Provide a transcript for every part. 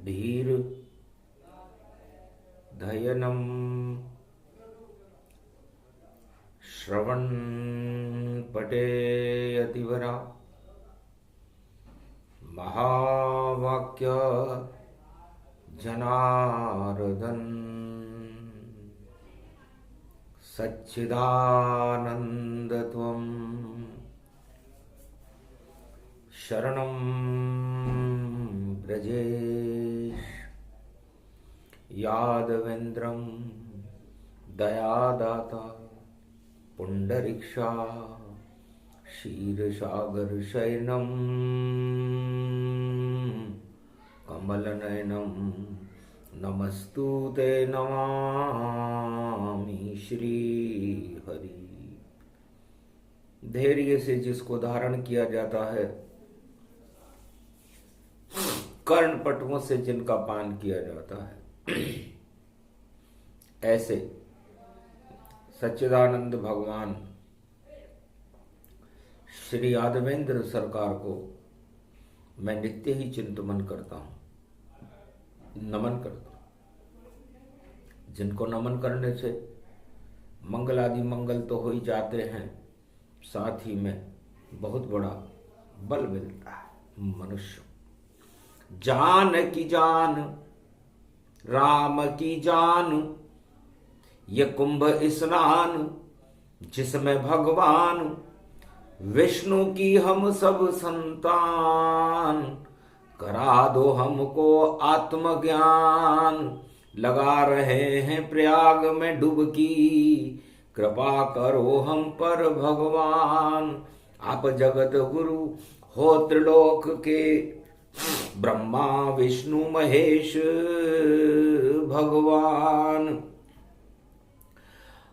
धीर धयनम श्रवण पटे अतिवरा महावाक्य जनार्दन सच्चिदानंदत्वं शरणं ब्रजेश यादवेन्द्रं दयादाता पुंडरीक्षा क्षीरसागर शयनं कमलनयनं नमस्तुते नमामि श्री हरि। धैर्य से जिसको धारण किया जाता है, कर्ण पटुओं से जिनका पान किया जाता है, ऐसे सच्चिदानंद भगवान श्री यादवेंद्र सरकार को मैं नित्य ही चिंतन करता हूं, नमन करता हूं। जिनको नमन करने से मंगल आदि मंगल तो हो ही जाते हैं, साथ ही में बहुत बड़ा बल मिलता है। मनुष्य जान की जान राम की जान, ये कुंभ स्नान जिसमें भगवान विष्णु की हम सब संतान, करा दो हमको आत्मज्ञान, लगा रहे हैं प्रयाग में डुबकी, कृपा करो हम पर भगवान। आप जगत गुरु हो त्रिलोक के, ब्रह्मा विष्णु महेश भगवान।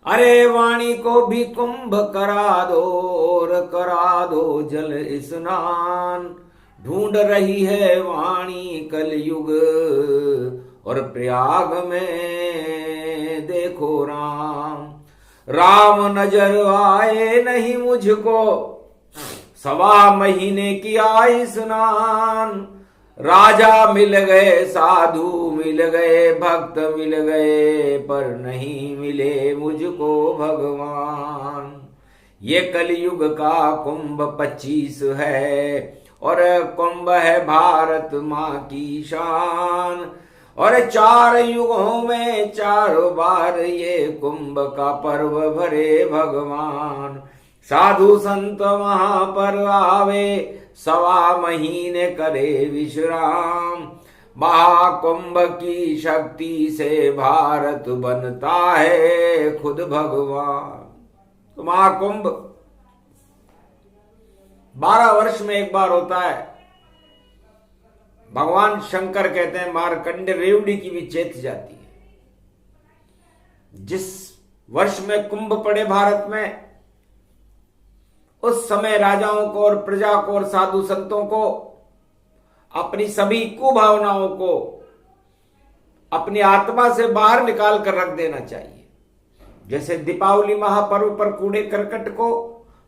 अरे वाणी को भी कुंभ करा दो और करा दो जल स्नान, ढूंढ रही है वाणी कलयुग और प्रयाग में देखो राम। राम नजर आए नहीं मुझको, 1.25 महीने किया स्नान, राजा मिल गए साधु मिल गए भक्त मिल गए, पर नहीं मिले मुझको भगवान। ये कलयुग का कुंभ 25 है और कुंभ है भारत माँ की शान, और 4 युगों में 4 बार ये कुंभ का पर्व भरे भगवान। साधु संत वहां पर आवे, 1.25 महीने करे विश्राम, महाकुंभ की शक्ति से भारत बनता है खुद भगवान। तो महाकुंभ 12 वर्ष में एक बार होता है। भगवान शंकर कहते हैं मार्कंड रेवड़ी की भी चेत जाती है। जिस वर्ष में कुंभ पड़े भारत में, उस समय राजाओं को और प्रजा को और साधु संतों को अपनी सभी कुभावनाओं को अपनी आत्मा से बाहर निकाल कर रख देना चाहिए। जैसे दीपावली महापर्व पर कूड़े करकट को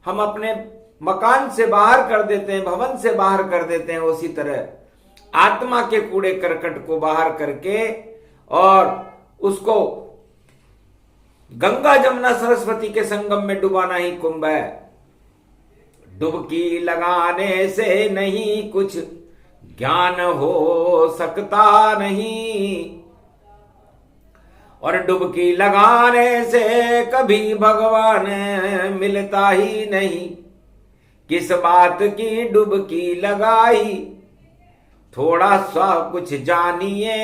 हम अपने मकान से बाहर कर देते हैं, भवन से बाहर कर देते हैं, उसी तरह आत्मा के कूड़े करकट को बाहर करके और उसको गंगा जमुना सरस्वती के संगम में डुबाना ही कुंभ है। डुबकी लगाने से नहीं कुछ ज्ञान हो सकता नहीं, और डुबकी लगाने से कभी भगवान मिलता ही नहीं। किस बात की डुबकी लगाई, थोड़ा सा कुछ जानिए,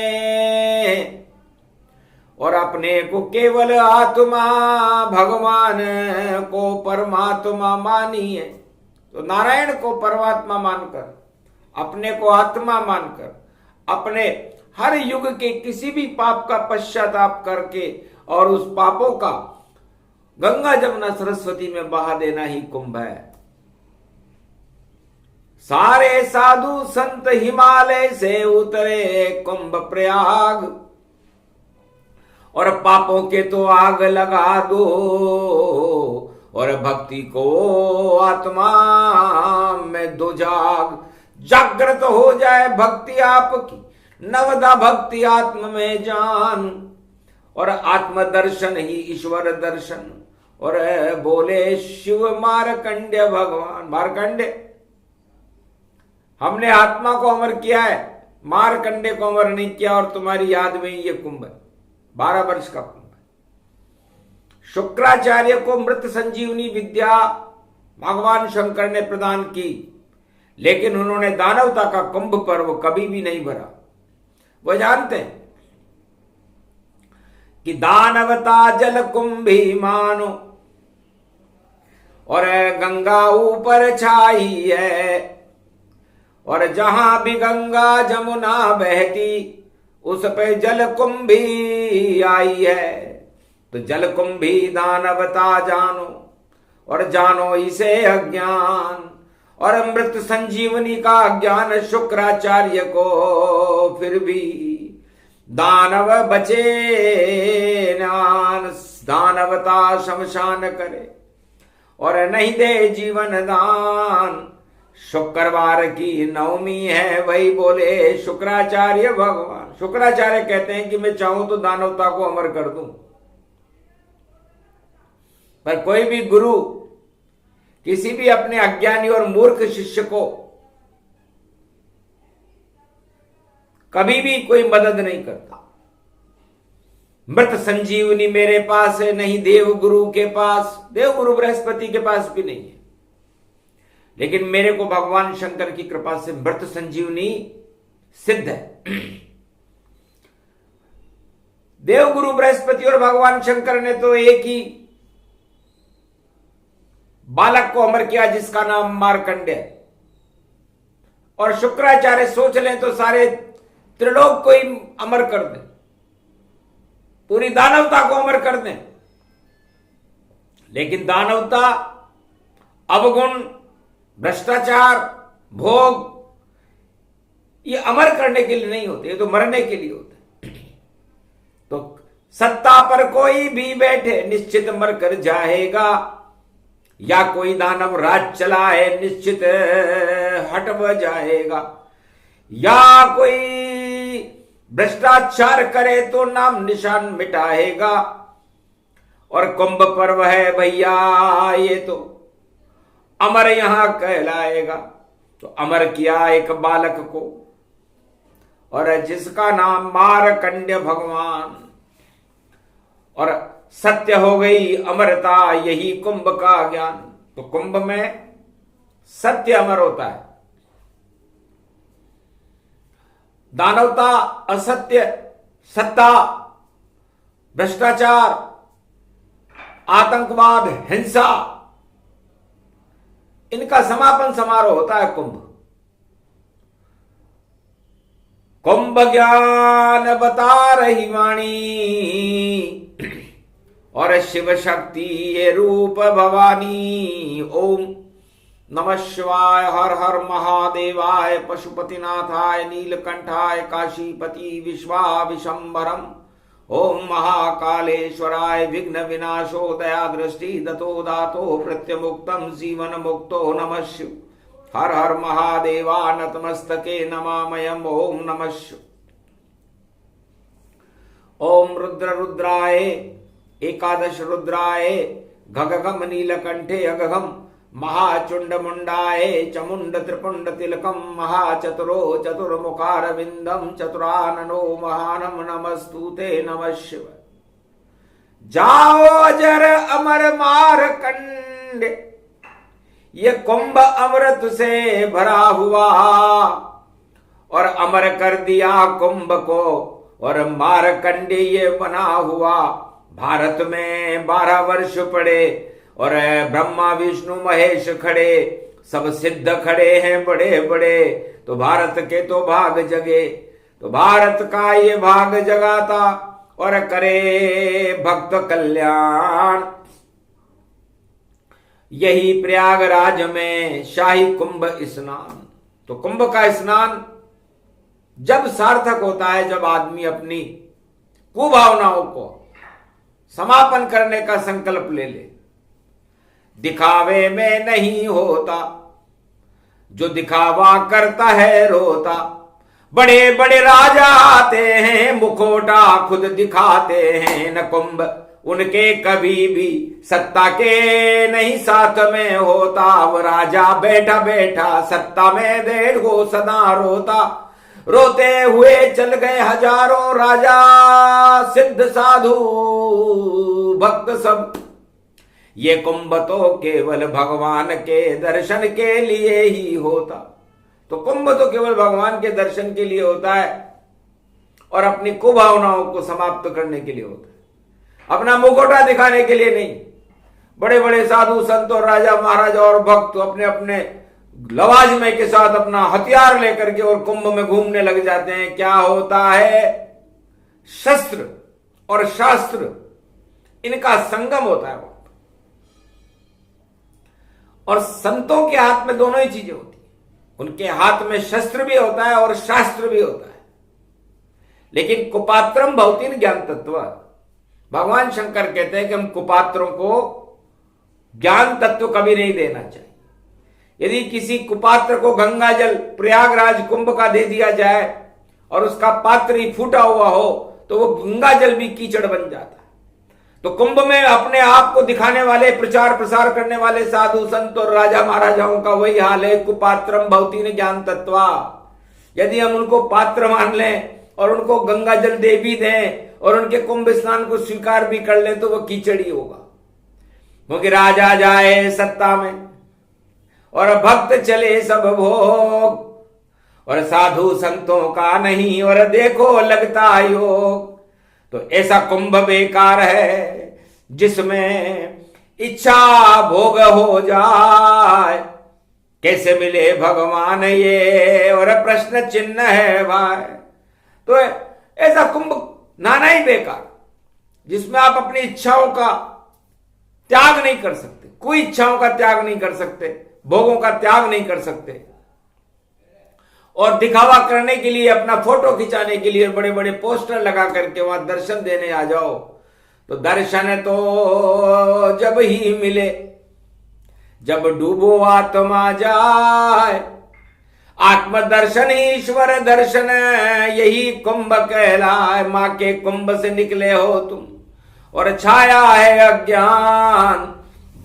और अपने को केवल आत्मा भगवान को परमात्मा मानिए। तो नारायण को परमात्मा मानकर, अपने को आत्मा मानकर, अपने हर युग के किसी भी पाप का पश्चाताप करके और उस पापों का गंगा जमुना सरस्वती में बहा देना ही कुंभ है। सारे साधु संत हिमालय से उतरे कुंभ प्रयाग, और पापों के तो आग लगा दो, और भक्ति को आत्मा में दो जाग। जागृत हो जाए भक्ति आपकी, नवदा भक्ति आत्म में जान, और आत्म दर्शन ही ईश्वर दर्शन। और बोले शिव मारकंड्य भगवान, मारकंड्य हमने आत्मा को अमर किया है, मारकंडे को अमर नहीं किया, और तुम्हारी याद में ये कुंभ है, 12 वर्ष का कुंभ है। शुक्राचार्य को मृत संजीवनी विद्या भगवान शंकर ने प्रदान की, लेकिन उन्होंने दानवता का कुंभ पर्व कभी भी नहीं भरा। वो जानते हैं कि दानवता जल कुंभी मानो, और गंगा ऊपर छाई है, और जहां भी गंगा जमुना बहती उस पे जल कुंभी आई है। तो जल कुंभी दानवता जानो, और जानो इसे अज्ञान, और अमृत संजीवनी का ज्ञान शुक्राचार्य को फिर भी दानव बचे नान, दानवता शमशान करे और नहीं दे जीवन दान। शुक्रवार की नवमी है, वही बोले शुक्राचार्य भगवान। शुक्राचार्य कहते हैं कि मैं चाहूं तो दानवता को अमर कर दूं, पर कोई भी गुरु किसी भी अपने अज्ञानी और मूर्ख शिष्य को कभी भी कोई मदद नहीं करता। मृत संजीवनी मेरे पास है, नहीं देव गुरु के पास, देव गुरु बृहस्पति के पास भी नहीं है, लेकिन मेरे को भगवान शंकर की कृपा से मृत संजीवनी सिद्ध है। देव गुरु बृहस्पति और भगवान शंकर ने तो एक ही बालक को अमर किया जिसका नाम मार्कंडेय है, और शुक्राचार्य सोच लें तो सारे त्रिलोक को ही अमर कर दें, पूरी दानवता को अमर कर दें। लेकिन दानवता, अवगुण, भ्रष्टाचार, भोग, ये अमर करने के लिए नहीं होते, ये तो मरने के लिए होते। तो सत्ता पर कोई भी बैठे निश्चित मर कर जाएगा, या कोई दानव राज चलाए निश्चित हट जाएगा, या कोई भ्रष्टाचार करे तो नाम निशान मिटाएगा। और कुंभ पर्व है भैया, ये तो अमर यहां कहलाएगा। तो अमर किया एक बालक को, और जिसका नाम मारकंड्य भगवान, और सत्य हो गई अमरता, यही कुंभ का ज्ञान। तो कुंभ में सत्य अमर होता है, दानवता, असत्य, सत्ता, भ्रष्टाचार, आतंकवाद, हिंसा, इनका समापन समारोह होता है कुंभ। कुंभ ज्ञान बता रही वाणी, और शिव शक्ति ये रूप भवानी। ओम नमः शिवाय, हर हर महादेवाय, पशुपतिनाथाय, नीलकंठाय, काशीपति विश्वाविशंबरम। ओम महाकालेश्वराय, विघ्न विनाशो दया दृष्टि दतो दातो प्रत्यमुक्तम जीवन मुक्तो नमः शिव। हर हर महादेवा, नतमस्तके नमामयम्। ओम नमः शिव। ओम रुद्र रुद्राय, एकादश रुद्राय, गगगम नीलकंठे अगगम, महाचुंड मुंडाय चमुंड त्रिपुंड तिलकम, महाचतुरो चतुर्मुखारविंदम, चतुराननो महानम, नमस्तुते नमः शिव। जाओ अजर अमर मारकंड, ये कुंभ अमृत से भरा हुआ, और अमर कर दिया कुंभ को, और मारकंडे ये बना हुआ। भारत में 12 वर्ष पड़े, और ब्रह्मा विष्णु महेश खड़े, सब सिद्ध खड़े हैं बड़े बड़े। तो भारत के तो भाग जगे, तो भारत का ये भाग जगाता, और करे भक्त कल्याण। यही प्रयागराज में शाही कुंभ स्नान। तो कुंभ का स्नान जब सार्थक होता है, जब आदमी अपनी कुभावनाओं को समापन करने का संकल्प ले ले। दिखावे में नहीं होता, जो दिखावा करता है रोता। बड़े बड़े राजा आते हैं, मुखोटा खुद दिखाते हैं, न कुंभ उनके कभी भी सत्ता के नहीं साथ में होता। वो राजा बैठा बैठा सत्ता में देर को सदा रोता। रोते हुए चल गए हजारों राजा, सिद्ध साधु भक्त सब। ये कुंभ तो केवल भगवान के दर्शन के लिए ही होता। तो कुंभ तो केवल भगवान के दर्शन के लिए होता है और अपनी कुभावनाओं को समाप्त करने के लिए होता है, अपना मुखौटा दिखाने के लिए नहीं। बड़े बड़े साधु संत और राजा महाराजा और भक्त अपने अपने लवाजमे के साथ अपना हथियार लेकर के और कुंभ में घूमने लग जाते हैं। क्या होता है? शस्त्र और शास्त्र, इनका संगम होता है। और संतों के हाथ में दोनों ही चीजें होती है। उनके हाथ में शस्त्र भी होता है और शास्त्र भी होता है। लेकिन कुपात्रम भवतीन ज्ञान तत्व, भगवान शंकर कहते हैं कि हम कुपात्रों को ज्ञान तत्व कभी नहीं देना चाहिए। यदि किसी कुपात्र को गंगा जल प्रयागराज कुंभ का दे दिया जाए और उसका पात्र ही फूटा हुआ हो तो वो गंगा जल भी कीचड़ बन जाता है। तो कुंभ में अपने आप को दिखाने वाले, प्रचार प्रसार करने वाले साधु संत और राजा महाराजाओं का वही हाल है। कुपात्रम भवतीन ज्ञान तत्वा। यदि हम उनको पात्र मान लें और उनको गंगा जल दे भी दें और उनके कुंभ स्नान को स्वीकार भी कर लें तो वह कीचड़ ही होगा। क्योंकि राजा जाए सत्ता में और भक्त चले सब भोग और साधु संतों का नहीं और देखो लगता योग। तो ऐसा कुंभ बेकार है जिसमें इच्छा भोग हो जाए। कैसे मिले भगवान ये और प्रश्न चिन्ह है भाई। तो ऐसा कुंभ नाना ही बेकार जिसमें आप अपनी इच्छाओं का त्याग नहीं कर सकते, कोई इच्छाओं का त्याग नहीं कर सकते, भोगों का त्याग नहीं कर सकते और दिखावा करने के लिए, अपना फोटो खिंचाने के लिए बड़े बड़े पोस्टर लगा करके वहां दर्शन देने आ जाओ। तो दर्शन तो जब ही मिले जब डूबो आत्मा जाए। आत्म दर्शन ईश्वर दर्शन यही कुंभ कहलाए। मां के कुंभ से निकले हो तुम और छाया है अज्ञान।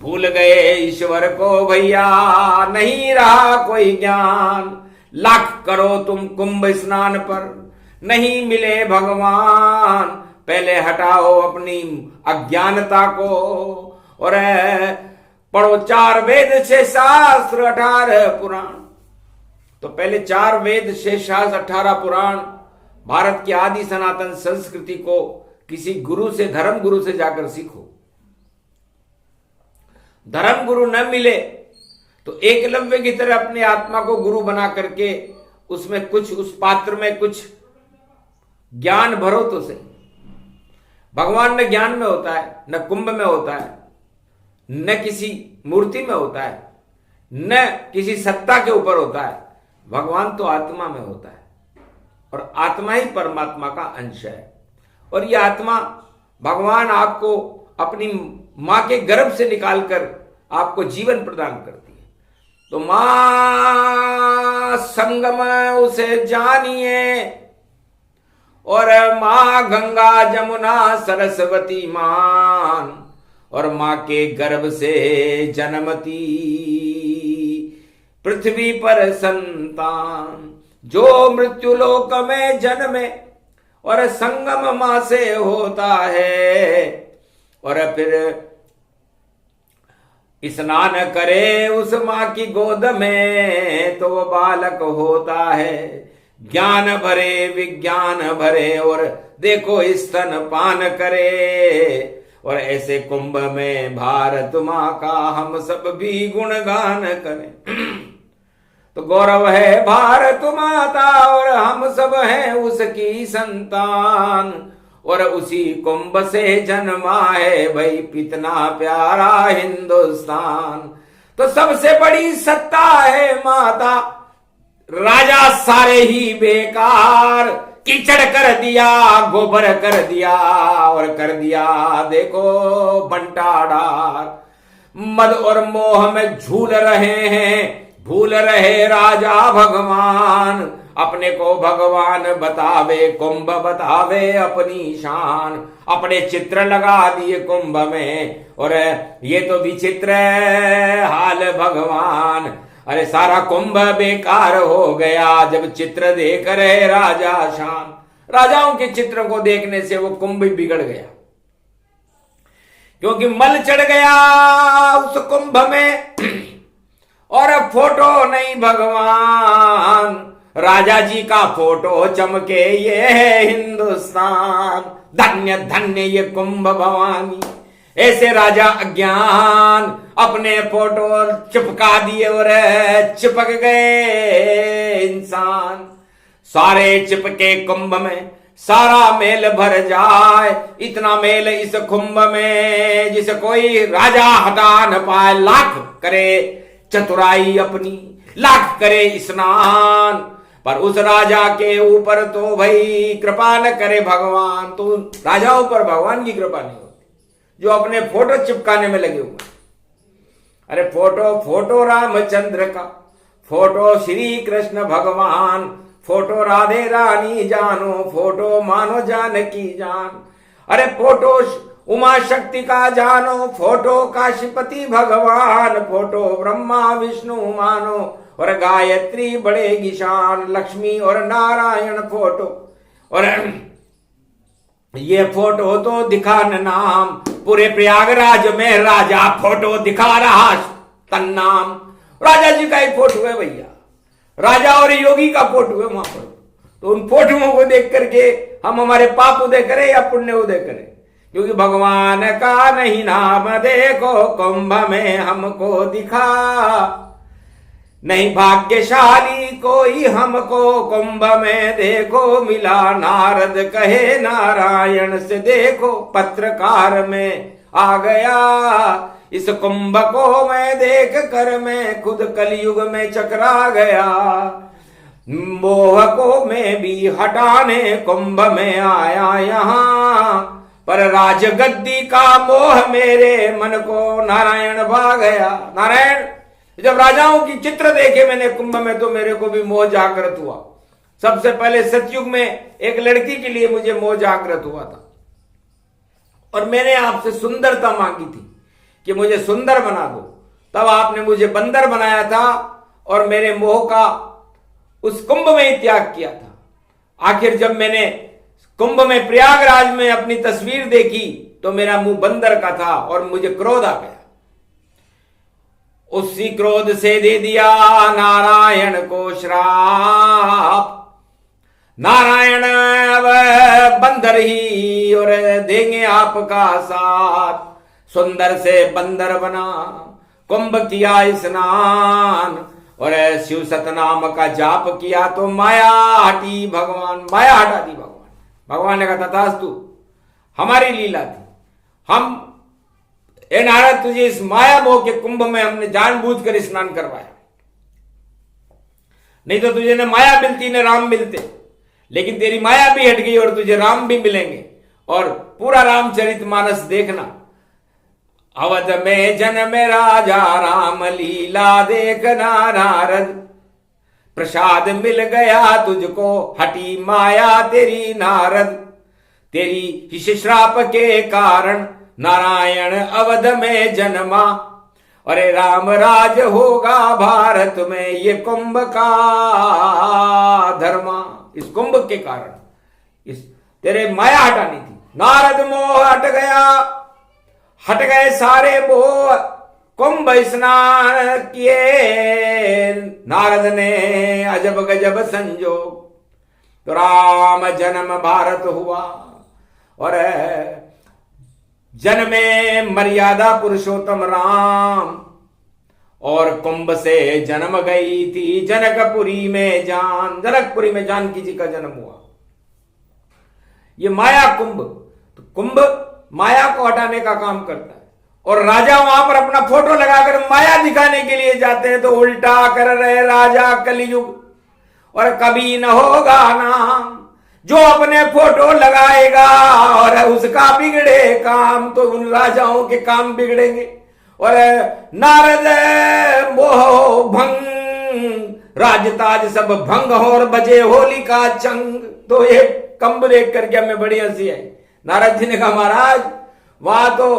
भूल गए ईश्वर को भैया, नहीं रहा कोई ज्ञान। लाख करो तुम कुंभ स्नान पर, नहीं मिले भगवान। पहले हटाओ अपनी अज्ञानता को और पढ़ो 4 वेद 6 शास्त्र 18 पुराण। तो पहले 4 वेद 6 शास्त्र 18 पुराण, भारत की आदि सनातन संस्कृति को किसी गुरु से, धर्म गुरु से जाकर सीखो। धर्म गुरु न मिले तो एकलव्य की तरह अपनी आत्मा को गुरु बना करके उसमें कुछ, उस पात्र में कुछ ज्ञान भरो तो सही। भगवान न ज्ञान में होता है, न कुंभ में होता है, न किसी मूर्ति में होता है, न किसी सत्ता के ऊपर होता है। भगवान तो आत्मा में होता है और आत्मा ही परमात्मा का अंश है। और यह आत्मा भगवान आपको अपनी मां के गर्भ से निकालकर आपको जीवन प्रदान करती है। तो मां संगम उसे जानिए और मां गंगा जमुना सरस्वती मान और मां के गर्भ से जन्मती पृथ्वी पर संतान। जो मृत्यु लोक में जन्मे और संगम मां से होता है और फिर स्नान करे उस मां की गोद में तो वो बालक होता है। ज्ञान भरे विज्ञान भरे और देखो स्तन पान करे। और ऐसे कुंभ में भारत मां का हम सब भी गुणगान करें। तो गौरव है भारत माता और हम सब हैं उसकी संतान। और उसी कुंभ से जन्मा है भाई कितना प्यारा हिंदुस्तान। तो सबसे बड़ी सत्ता है माता, राजा सारे ही बेकार। कीचड़ कर दिया, गोबर कर दिया और कर दिया देखो बंटाडार। मद और मोह में झूल रहे हैं भूल रहे राजा भगवान, अपने को भगवान बतावे, कुंभ बतावे अपनी शान। अपने चित्र लगा दिए कुंभ में, और ये तो विचित्र हाल भगवान। अरे सारा कुंभ बेकार हो गया, जब चित्र देख रहे राजा शान। राजाओं के चित्रों को देखने से वो कुंभ बिगड़ गया, क्योंकि मल चढ़ गया उस कुंभ में, और फोटो नहीं भगवान। राजा जी का फोटो चमके, ये है हिंदुस्तान, धन्य धन्य ये कुंभ भवानी। ऐसे राजा अज्ञान अपने फोटो चिपका दिए और चिपक गए इंसान। सारे चिपके कुंभ में, सारा मेल भर जाए, इतना मेल इस कुंभ में जिसे कोई राजा हटा न पाए। लाख करे चतुराई अपनी, लाख करे स्नान, पर उस राजा के ऊपर तो भाई कृपा न करे भगवान। तो राजाओं पर भगवान की कृपा नहीं होती, जो अपने फोटो चिपकाने में लगे हुए। अरे फोटो रामचंद्र का, फोटो श्री कृष्ण भगवान, फोटो राधे रानी जानो, फोटो मानो जानकी जान। अरे फोटो उमा शक्ति का जानो, फोटो काशीपति भगवान, फोटो ब्रह्मा विष्णु मानो, और गायत्री बढ़ेगी शान। लक्ष्मी और नारायण फोटो, और ये फोटो तो दिखान नाम। पूरे प्रयागराज में राजा फोटो दिखा रहा तन्नाम। राजा जी का एक फोटो है भैया, राजा और योगी का फोटो है वहां पर। तो उन फोटोओं को देख करके हम हमारे पाप उदय करें या पुण्य उदय करें, क्योंकि भगवान का नहीं नाम देखो कुंभ में हमको दिखा। नहीं भाग्यशाली कोई हमको कुंभ में देखो मिला। नारद कहे नारायण से देखो, पत्रकार में आ गया। इस कुंभ को मैं देख कर मैं खुद कलयुग में चकरा गया। मोह को मैं भी हटाने कुंभ में आया यहाँ, पर राजगद्दी का मोह मेरे मन को नारायण भा गया। नारायण, जब राजाओं की चित्र देखे मैंने कुंभ में, तो मेरे को भी मोह जागृत हुआ। सबसे पहले सतयुग में एक लड़की के लिए मुझे मोह जागृत हुआ था, और मैंने आपसे सुंदरता मांगी थी कि मुझे सुंदर बना दो। तब आपने मुझे बंदर बनाया था, और मेरे मोह का उस कुंभ में ही त्याग किया था। आखिर जब मैंने कुंभ में प्रयागराज में अपनी तस्वीर देखी, तो मेरा मुंह बंदर का था और मुझे क्रोध आ गया। उसी क्रोध से दे दिया नारायण को श्राप। नारायण अब बंदर ही और देंगे आपका साथ। सुंदर से बंदर बना, कुंभ किया स्नान, और शिव सतनाम का जाप किया, तो माया हटी भगवान, माया हटा दी भगवान। भगवान ने कहा तथास्तु, हमारी लीला थी। हम ए नारद, तुझे इस माया मोह के कुंभ में हमने जानबूझकर स्नान करवाया, नहीं तो तुझे न माया मिलती न राम मिलते। लेकिन तेरी माया भी हट गई और तुझे राम भी मिलेंगे। और पूरा रामचरितमानस देखना। अवध में जन्मे राजा राम, लीला देखना नारद। प्रसाद मिल गया तुझको, हटी माया तेरी नारद। तेरी इस श्राप के कारण नारायण अवध में जन्मा। अरे राम राज होगा भारत में, ये कुंभ का धर्मा। इस कुंभ के कारण इस तेरे माया हटानी थी। नारद मोह हट गया, हट गए सारे मोह। कुंभ स्नान किए नारद ने, अजब गजब संजोग। तो राम जन्म भारत हुआ, और जन्मे मर्यादा पुरुषोत्तम राम। और कुंभ से जन्म गई थी जनकपुरी में जान। जनकपुरी में जानकी जी का जन्म हुआ। ये माया कुंभ, तो कुंभ माया को हटाने का काम करता है। और राजा वहां पर अपना फोटो लगाकर माया दिखाने के लिए जाते हैं, तो उल्टा कर रहे राजा कलयुग। और कभी न होगा नाम जो अपने फोटो लगाएगा, और उसका बिगड़े काम, तो उन राजाओं के काम बिगड़ेंगे। और नारद मोह भंग राजताज सब भंग हो और बजे होली का चंग। तो ये कंब देख करके हमें बड़ी हंसी आई। नारद जी ने कहा महाराज वहां तो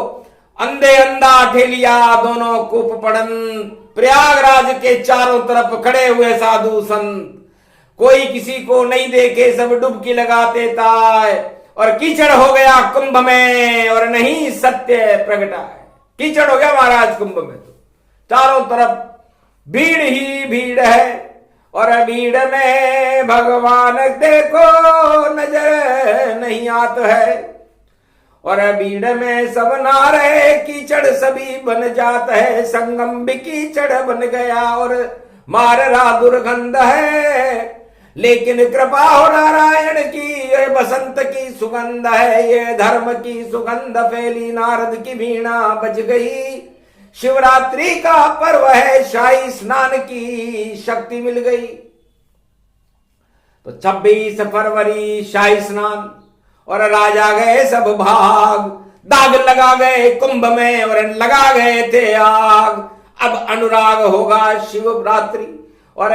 अंधे अंधा ठेलिया दोनों कूप पड़न, प्रयागराज के चारों तरफ खड़े हुए साधु संत, कोई किसी को नहीं देखे सब डुबकी लगाते ताय, और कीचड़ हो गया कुंभ में और नहीं सत्य प्रगटा है। कीचड़ हो गया महाराज कुंभ में, तो चारों तरफ भीड़ ही भीड़ है और भीड़ में भगवान देखो नजर नहीं आता है, और भीड़ में सब ना रहे कीचड़ सभी बन जाता है। संगम भी कीचड़ बन गया और मार रहा दुर्गंध है, लेकिन कृपा हो नारायण की ये बसंत की सुगंध है, ये धर्म की सुगंध फैली नारद की वीणा बज गई। शिवरात्रि का पर्व है शाही स्नान की शक्ति मिल गई। तो 26 फरवरी शाही स्नान और राजा गए सब भाग, दाग लगा गए कुंभ में और लगा गए थे आग। अब अनुराग होगा शिवरात्रि और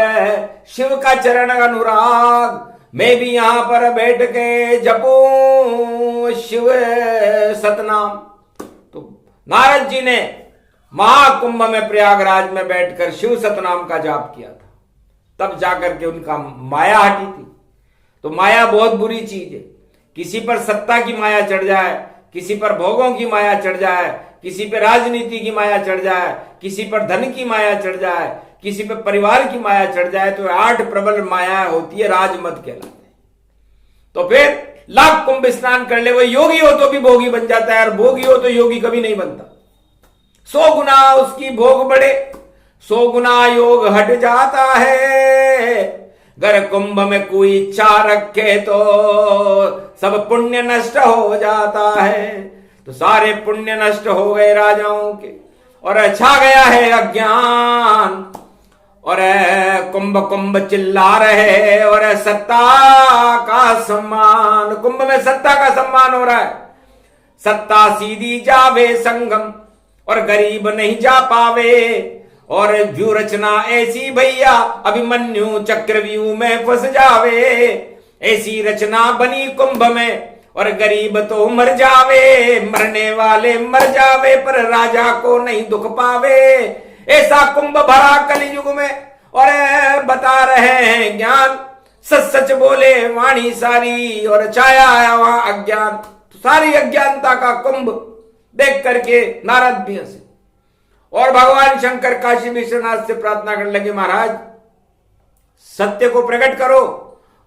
शिव का चरण अनुराग, मैं भी यहां पर बैठ के जपूं शिव सतनाम। तो नारद जी ने महाकुंभ में प्रयागराज में बैठकर शिव सतनाम का जाप किया था, तब जाकर के उनका माया हटी थी। तो माया बहुत बुरी चीज है, किसी पर सत्ता की माया चढ़ जाए, किसी पर भोगों की माया चढ़ जाए, किसी पर राजनीति की माया चढ़ जाए, किसी पर धन की माया चढ़ जाए, किसी पर परिवार की माया चढ़ जाए, तो 8 प्रबल माया होती है, राजमत कहलाते हैं। तो फिर लाख कुंभ स्नान कर ले, वो योगी हो तो भी भोगी बन जाता है, और भोगी हो तो योगी कभी नहीं बनता। 100 गुना उसकी भोग बढ़े 100 गुना योग हट जाता है। अगर कुंभ में कोई इच्छा रखे तो सब पुण्य नष्ट हो जाता है। तो सारे पुण्य नष्ट हो गए राजाओं के, और छा गया है अज्ञान, और कुंभ कुंभ चिल्ला रहे और सत्ता का सम्मान, कुंभ में सत्ता का सम्मान हो रहा है। सत्ता सीधी जावे संगम और गरीब नहीं जा पावे, और व्यू रचना ऐसी भैया अभिमन्यु चक्रव्यूह में फंस जावे। ऐसी रचना बनी कुंभ में और गरीब तो मर जावे, मरने वाले मर जावे पर राजा को नहीं दुख पावे। ऐसा कुंभ भरा कलयुग में और बता रहे हैं ज्ञान, सच सच बोले वाणी सारी और छाया आया वहां अज्ञान। तो सारी अज्ञानता का कुंभ देख करके नारद भी हंसे, और भगवान शंकर काशी विश्वनाथ से प्रार्थना करने लगे महाराज सत्य को प्रकट करो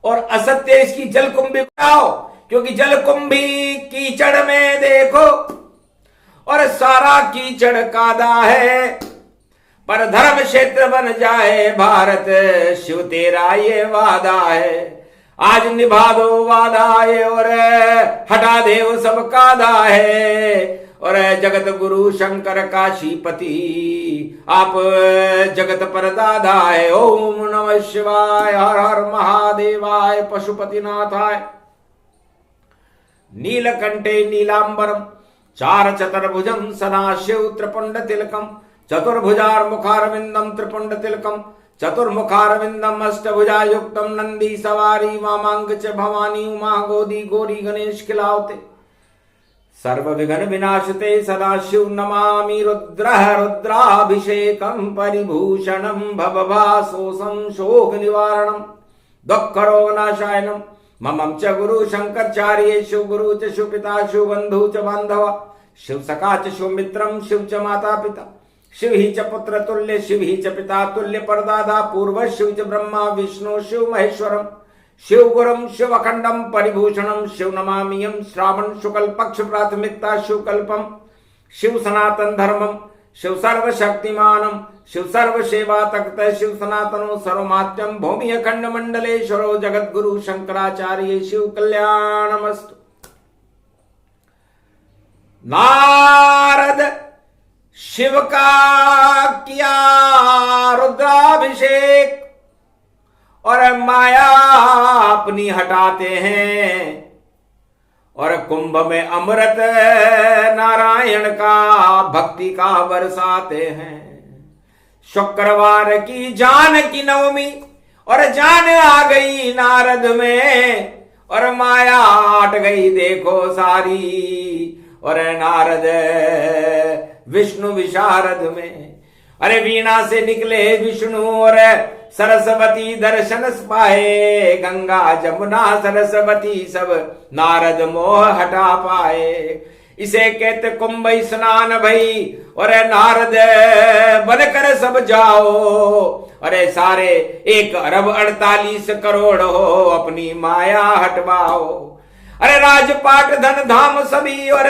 और असत्य इसकी जल कुंभी बनाओ, क्योंकि जल कुंभी कीचड़ में देखो और सारा कीचड़ कादा है, पर धर्म क्षेत्र बन जाए भारत शिव तेरा ये वादा है। आज निभा दो वादा है और हटा दे वो सब कादा है, और जगत गुरु शंकर काशीपति आप जगत पर दादा है। ओम नमः शिवाय, हर हर महादेवाय, पशुपतिनाथाय। नीलकंठे नीलांबरम चार चतुर्भुजम सदाशिव त्रिपुंड तिलकम, चतुर्भुजार्मुखारविंदम त्रिपुंड तिलकम, चतुर्मुखारविंदम अष्टभुजा युक्तम, नंदी सवारी वामांग च भवानी उमा गोदी गौरी गणेश खिलावते। सर्व विघ्न विनाशते सदाशिव नमामि रुद्रः रुद्राभिषेकं परिभूषणं भवभासोऽसं शोक निवारणं दुःख रोग नाशायनं ममं च गुरु शंकराचार्य शिव गुरु च शिव पिता शिव बंधु च बांधव शिव सखा च शिव मित्रं शिव च माता पिता शिव ही च पुत्र तुल्य शिव ही च पिता तुल्य परदादा पूर्व शिव च ब्रह्मा विष्णु शिव महेश्वरम शिव गुरुम शिव अखंडम परिभूषणम शिव नमामियम। श्रावण शुक्ल पक्ष प्राथमिकता शिव कल्पम शिव सनातन धर्मम शिव सर्व शक्तिमानम शिव सर्व सेवा तख्त शिव सनातनो सर्वमात्यम भूमि अखंड मंडलेश्वरो जगत गुरु शंकराचार्य शिव कल्याणमस्तु। नारद शिव का किया रुद्राभिषेक और माया अपनी हटाते हैं, और कुंभ में अमृत नारायण का भक्ति का बरसाते हैं। शुक्रवार की जान की नवमी और जान आ गई नारद में और माया आट गई देखो सारी और नारद विष्णु विशारद में। अरे वीणा से निकले विष्णु और सरस्वती दर्शन पाए, गंगा जमुना सरस्वती सब नारद मोह हटा पाए। इसे कहते कुंभ स्नान भई और नारद बनकर सब जाओ, अरे सारे 1 अरब 48 करोड़ हो अपनी माया हटवाओ। अरे राजपाट धन धाम सभी और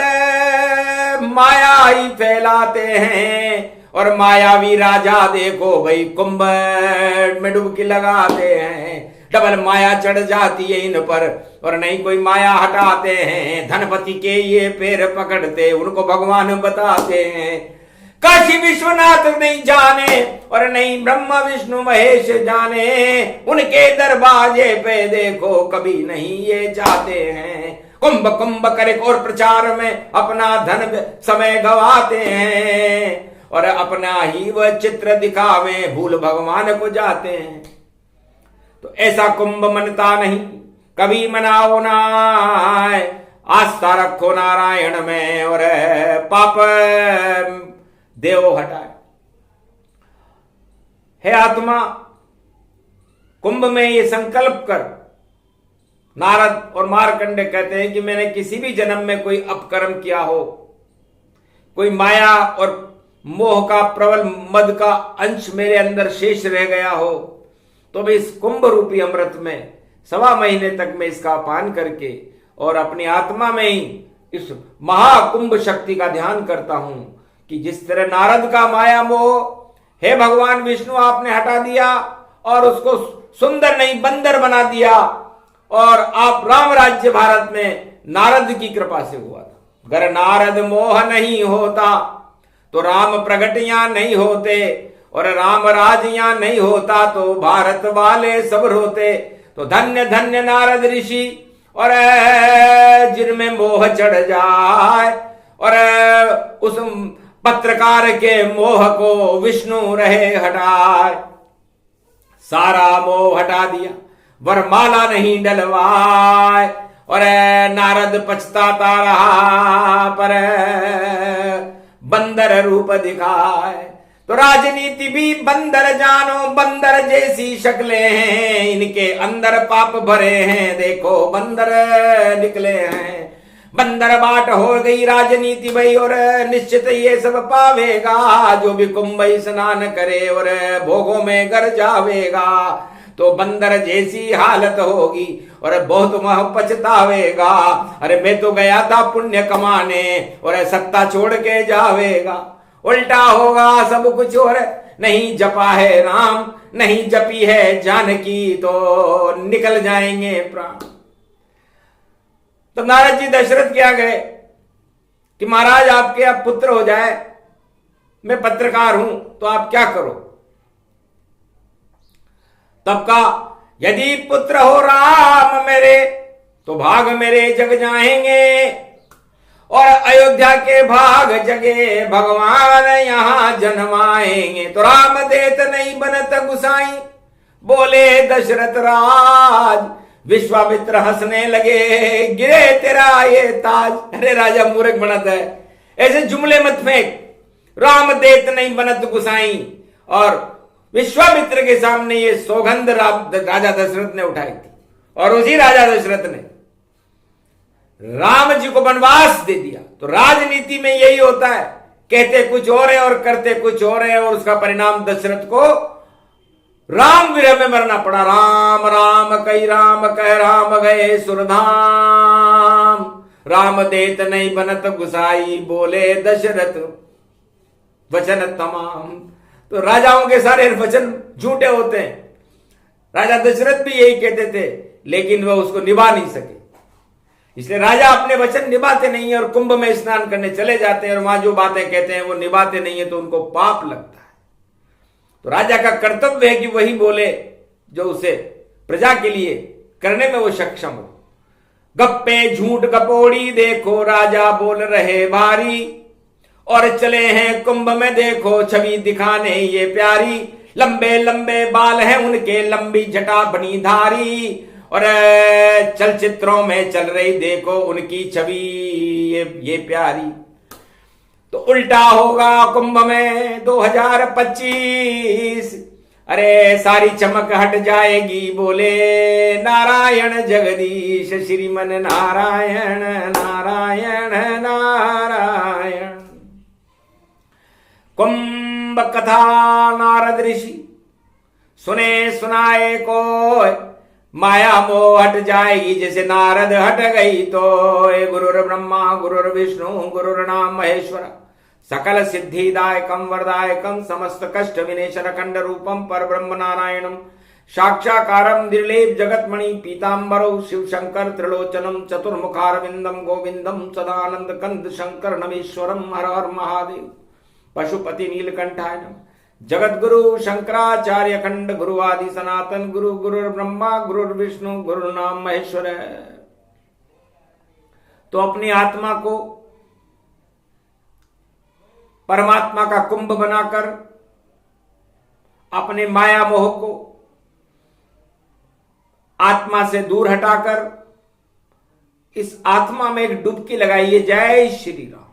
माया ही फैलाते हैं और मायावी राजा देखो भाई कुंभ में डुबकी लगाते हैं। डबल माया चढ़ जाती है इन पर और नहीं कोई माया हटाते हैं। धनपति के ये पैर पकड़ते उनको भगवान बताते हैं। काशी विश्वनाथ नहीं जाने और नहीं ब्रह्मा विष्णु महेश जाने, उनके दरवाजे पे देखो कभी नहीं ये जाते हैं। कुंभ कुंभ करे और प्रचार में अपना धन समय गवाते हैं और अपना ही वह चित्र दिखावे भूल भगवान को जाते हैं। तो ऐसा कुंभ मनता नहीं कभी मनाओ ना, आस्था रखो नारायण में और पाप देव हटाए। हे आत्मा, कुंभ में ये संकल्प कर। नारद और मार्कंडे कहते हैं कि मैंने किसी भी जन्म में कोई अपकर्म किया हो, कोई माया और मोह का प्रबल मद का अंश मेरे अंदर शेष रह गया हो, तो मैं इस कुंभ रूपी अमृत में 1.25 महीने तक मैं इसका पान करके और अपनी आत्मा में ही इस महाकुंभ शक्ति का ध्यान करता हूं कि जिस तरह नारद का माया मोह हे भगवान विष्णु आपने हटा दिया और उसको सुंदर नहीं बंदर बना दिया और आप राम राज्य भारत में नारद की कृपा से हुआ था। अगर नारद मोह नहीं होता तो राम प्रगट यहां नहीं होते और राम राज यहां नहीं होता तो भारत वाले सब रोते। तो धन्य धन्य नारद ऋषि और जिनमें मोह चढ़ जाए और उस पत्रकार के मोह को विष्णु रहे हटाए। सारा मोह हटा दिया, वरमाला नहीं डलवाए और नारद पछताता रहा पर बंदर रूप दिखाए। तो राजनीति भी बंदर जानो, बंदर जैसी शक्लें हैं, इनके अंदर पाप भरे हैं, देखो बंदर निकले हैं। बंदर बाट हो गई राजनीति भाई और निश्चित ये सब पावेगा जो भी कुंभ स्नान करे और भोगों में गर जावेगा। तो बंदर जैसी हालत होगी और बहुत वह पछतावेगा। अरे मैं तो गया था पुण्य कमाने और सत्ता छोड़ के जावेगा। उल्टा होगा सब कुछ और नहीं जपा है राम, नहीं जपी है जानकी तो निकल जाएंगे प्राण। तो नारद जी दशरथ क्या गए कि महाराज आपके अब पुत्र हो जाए, मैं पत्रकार हूं तो आप क्या करो। तब कहा यदि पुत्र हो राम मेरे तो भाग मेरे जग जाएंगे और अयोध्या के भाग जगे भगवान यहां जन्माएंगे। तो राम देत नहीं बनत गुसाई बोले दशरथ राज। विश्वामित्र हंसने लगे गिरे तेरा ये ताज। अरे राजा मूर्ख बनाता है, ऐसे जुमले मत फेंक। राम देत नहीं बनत गुसाई और विश्वामित्र के सामने ये सौगंध राजा दशरथ ने उठाई थी और उसी राजा दशरथ ने राम जी को वनवास दे दिया। तो राजनीति में यही होता है, कहते कुछ और है और करते कुछ और है और उसका परिणाम दशरथ को राम विरह में मरना पड़ा। राम राम कई राम कह राम गए सुरधाम, राम देत नहीं बनत गुसाई बोले दशरथ वचन तमाम। तो राजाओं के सारे वचन झूठे होते हैं। राजा दशरथ भी यही कहते थे लेकिन वह उसको निभा नहीं सके, इसलिए राजा अपने वचन निभाते नहीं है और कुंभ में स्नान करने चले जाते हैं और वहां जो बातें कहते हैं वो निभाते नहीं है तो उनको पाप लगता है। तो राजा का कर्तव्य है कि वही बोले जो उसे प्रजा के लिए करने में वो सक्षम हो। गप्पे झूठ गपोड़ी देखो राजा बोल रहे भारी और चले हैं कुंभ में देखो छवि दिखाने ये प्यारी, लंबे लंबे बाल हैं उनके, लंबी जटा बनी धारी, और चलचित्रों में चल रही देखो उनकी छवि ये प्यारी। तो उल्टा होगा कुंभ में 2025, अरे सारी चमक हट जाएगी, बोले नारायण जगदीश श्रीमन नारायण नारायण नारायण। कुंभ कथा नारद ऋषि सुने सुनाए को, माया मोह हट जाएगी जैसे नारद हट गई तो। गुरुर ब्रह्मा गुरुर विष्णु गुरुर्नाम महेश्वर, सकल सिद्धिदायकम वरदायकम, समस्त कष्ट विनेशन खंड रूपम पर ब्रह्म नारायणम, साक्षाकारम निर्लेप जगतमणि पीतांबरौ, शिव शंकर त्रिलोचनम चतुर्मुखारविंदम गोविंदम सदानंद कंद शंकर नमेश्वरम, हर हर महादेव। पशुपति नीलकंठाय नमः। जगत गुरु शंकराचार्य खंड गुरु आदि सनातन गुरु, गुरुर ब्रह्मा गुरुर विष्णु गुरुर्नाम महेश्वर। तो अपनी आत्मा को परमात्मा का कुंभ बनाकर, अपने माया मोह को आत्मा से दूर हटाकर इस आत्मा में एक डुबकी लगाइए। जय श्री राम,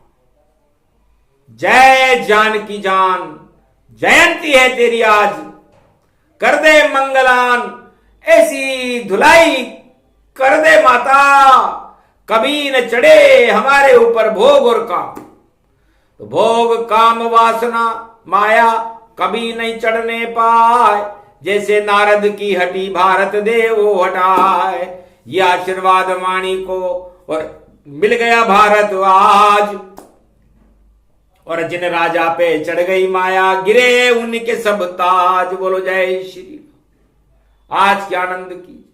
जय जानकी जान, जयंती है तेरी आज, कर दे मंगलान, ऐसी धुलाई कर दे माता, कभी न चढ़े हमारे ऊपर भोग और काम। तो भोग काम वासना माया कभी नहीं चढ़ने पाए, जैसे नारद की हटी भारत देवो हटाए। ये आशीर्वाद वाणी को और मिल गया भारत आज, और जिन राजा पे चढ़ गई माया गिरे उनके सब ताज। बोलो जय श्री, आज के आनंद की,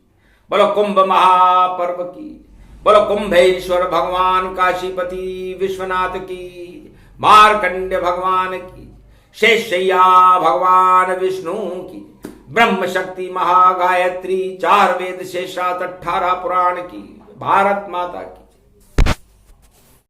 बोलो कुंभ महापर्व की, बोलो कुंभेश्वर भगवान काशीपति विश्वनाथ की, मार्कंड भगवान की, शेषैया भगवान विष्णु की, ब्रह्म शक्ति महागायत्री, 4 वेद शेषात 18 पुराण की, भारत माता की।